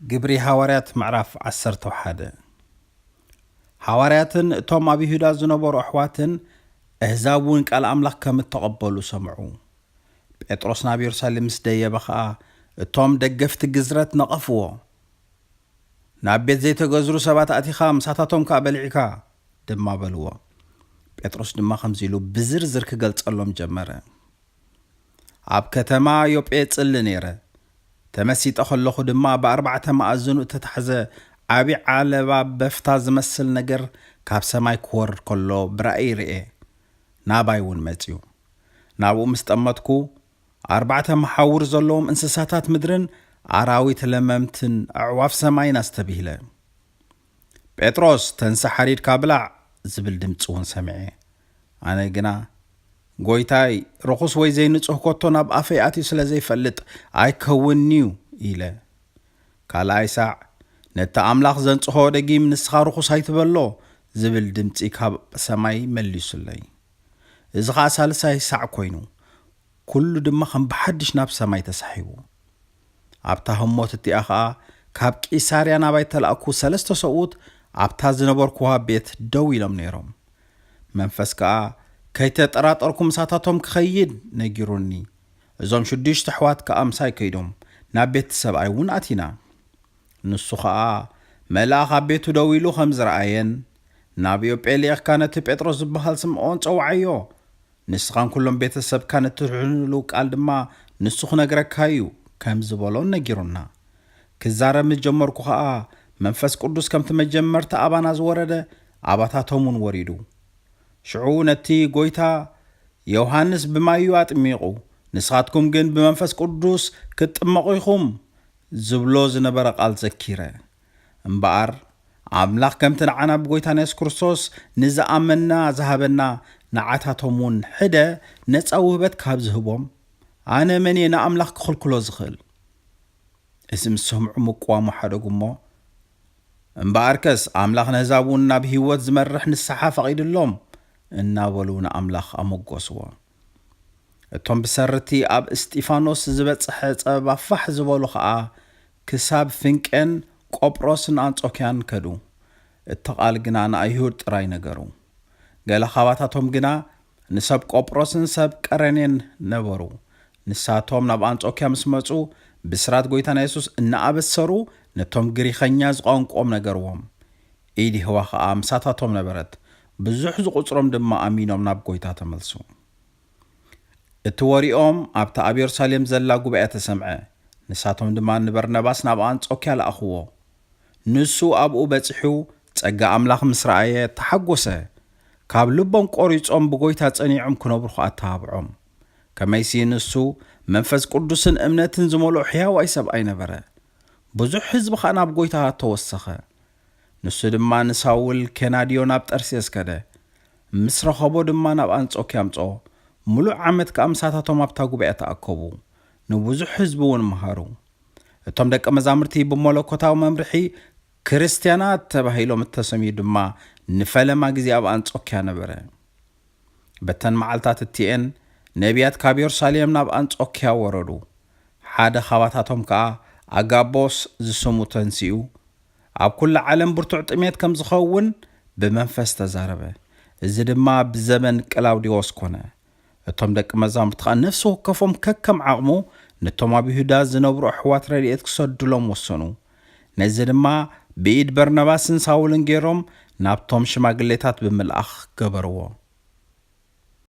ግብሪ ሐዋርያት ምዕራፍ 11 ሐዋርያትን እቶም ኣብ ይሁዳ ዝነበሩ ኣሕዋትን ኣሕዛብን ቃል ኣምላኽ ከም እተቐበሉ ሰምዑ። ጴጥሮስ ናብ ኢየሩሳሌም ምስ ደየበ ኸዓ እቶም ደገፍቲ ግዝረት ነቐፍዎ። ናብ ቤት ዘይተገዝሩ ሰባት ኣቲኻ ምሳታቶም ከዓ በሊዕካ ድማ በልዎ። ጴጥሮስ ድማ ከምዚ ኢሉ ብዝርዝር ክገልጸሎም ጀመረ። ኣብ ከተማ ዮጴ ጽሊ ነይረ። ተመሲጠ ከለኹ ድማ ብ4 ማዕዝኑ እተታሕዘ ዓቢ ዓለባ በፍታ ዝመስል ነገር ካብ ሰማይ ክወርድ ከሎ ብራእይ ርኤ። ናባይ እውን መጺኡ። ናብኡ ምስ ጠመትኩ 4 መሓውር ዘለዎም እንስሳታት ምድርን ኣራዊት ለመምትን ኣዕዋፍ ሰማይን ኣስተብሂለ። ጴጥሮስ ተንሳ ሓሪድካ ብላዕ ዝብል ድምፂ እውን ሰምዐ። ኣነ ግና ጎይታይ ርኹስ ወይ ዘይንጹህ ኮቶ ናብ ኣፈይ ኣትዩ ስለ ዘይፈልጥ ኣይከውንዩ ኢለ። ካልኣይ ሳዕ ነቲ ኣምላኽ ዘንጽሖ ደጊም ንስኻ ርኹስ ኣይትበሎ ዝብል ድምፂ ካብ ሰማይ መሊሱለይ። እዚ ኸዓ ሳልሳይ ሳዕ ኮይኑ ኩሉ ድማ ከም ብሓድሽ ናብ ሰማይ ተሳሒቡ። ኣብታ ህሞት እቲኣ ኸዓ ካብ ቂሳርያ ናባይ ተላእኩ 3 ሰብኡት ኣብታ ዝነበርኩዋ ቤት ደው ኢሎም ነይሮም። መንፈስ ከዓ ከይተጠራጠርኩ ምሳታቶም ክኸይድ ነጊሩኒ። እዞም 6 ኣሕዋት ከዓ ምሳይ ከይዶም ናብ ቤት ሰብኣይ እውን ኣቲና። ንሱ ከዓ መልኣኽ ኣብ ቤቱ ደው ኢሉ ከም ዝረኣየን ናብ ዮጴ ልኢኽካ ነቲ ጴጥሮስ ዝበሃል ስምዖን ፀውዓዮ፣ ንስኻን ኩሎም ቤተሰብካ ነትሕንሉ ቃል ድማ ንሱ ክነግረካ እዩ ከም ዝበሎን ነጊሩና። ክዛረብ ምስ ጀመርኩ ከዓ መንፈስ ቅዱስ ከምቲ መጀመርታ ኣባና ዝወረደ ኣባታቶም እውን ወሪዱ። ሽዑ ነቲ ጎይታ ዮሃንስ ብማዩ ኣጥሚቑ ንስኻትኩም ግን ብመንፈስ ቅዱስ ክትጥመቑ ኢኹም ዝብሎ ዝነበረ ቃል ዘኪረ። እምበኣር ኣምላኽ ከምቲ ንዓና ብጎይታና ኢየሱስ ክርስቶስ ንዝኣመና ዝሃበና ንዓታቶም እውን ሕደ ነፃ ውህበት ካብ ዝህቦም ኣነ መን እየ ንኣምላኽ ክኽልክሎ ዝኽእል? እዚ ምስ ሰምዑ ምቁዋሙ ሓደጉ እሞ እምበኣርከስ ኣምላኽ ንህዛብ እውን ናብ ህይወት ዝመርሕ ንስሓ ፈቒድሎም እናበሉ ንኣምላኽ ኣመጎስዎ። እቶም ብሰርቲ ኣብ እስጢፋኖስ ዝበጽሐ ፀበባ ፋሕ ዝበሉ ኸዓ ክሳብ ፍንቄን ቆጵሮስን አንጾኪያን ከዱ። እቲ ቓል ግና ንኣይሁድ ጥራይ ነገሩ። ገለ ኻባታቶም ግና ንሰብ ቆጵሮስን ሰብ ቀረኔን ነበሩ። ንሳቶም ናብ አንጾኪያ ምስ መጹ ብስራት ጎይታና ኢየሱስ እናኣበሰሩ ነቶም ግሪኸኛ ዝቋንቆም ነገርዎም። ኢድ ህዋ ኸዓ ምሳታቶም ነበረት። ብዙሕ ዝቁጽሮም ድማ ኣሚኖም ናብ ጎይታ ተመልሱ። እቲ ወሪኦም ኣብታ ኣብ ኢየሩሳሌም ዘላ ጉባኤ ተሰምዐ። ንሳቶም ድማ ንበርነባስ ናብ አንጾኪያ ለኣኽዎ። ንሱ ኣብኡ በፂሑ ጸጋ ኣምላኽ ምስ ረኣየ ተሓጐሰ። ካብ ልቦም ቆሪጾም ብጎይታ ጸኒዖም ክነብሩ ኸዓ ተሃብዖም። ከመይሲ ንሱ መንፈስ ቅዱስን እምነትን ዝመልኦ ሕያዋይ ሰብኣይ ነበረ። ብዙሕ ህዝቢ ኸዓ ናብ ጎይታ ተወሰኸ። ንሱ ድማ ንሳውል ኬናድዮ ናብ ጠርሴስ ከደ። ምስ ረኸቦ ድማ ናብ አንጾኪያ ኣምጽኦ። ሙሉእ ዓመት ከዓ ምሳታቶም ኣብታ ጉባኤ ተኣከቡ። ንብዙሕ ህዝቢ እውን መሃሩ። እቶም ደቀ መዛሙርቲ ብመለኮታዊ መምርሒ ክርስቲያናት ተባሂሎም እተሰሚዩ ድማ ንፈለማ ግዜ ኣብ አንጾኪያ ነበረ። በተን መዓልታት እቲአን ነቢያት ካብ ኢየሩሳሌም ናብ አንጾኪያ ወረዱ። ሓደ ኻባታቶም ከዓ ኣጋቦስ ዝስሙ ተንሲኡ ኣብ ኩሉ ዓለም ብርቱዕ ጥሜት ከም ዝኸውን ብመንፈስ ተዛረበ። እዚ ድማ ብዘመን ቅላውዲዎስ ኮነ። እቶም ደቂ መዛሙርቲ ከዓ ነፍሲ ወከፎም ከከም ዓቕሙ ነቶም ኣብ ይሁዳ ዝነብሩ ኣሕዋት ረድኤት ክሰድሎም ወሰኑ። ነዚ ድማ ብኢድ በርነባስን ሳውልን ገይሮም ናብቶም ሽማግሌታት ብምልኣኽ ገበርዎ።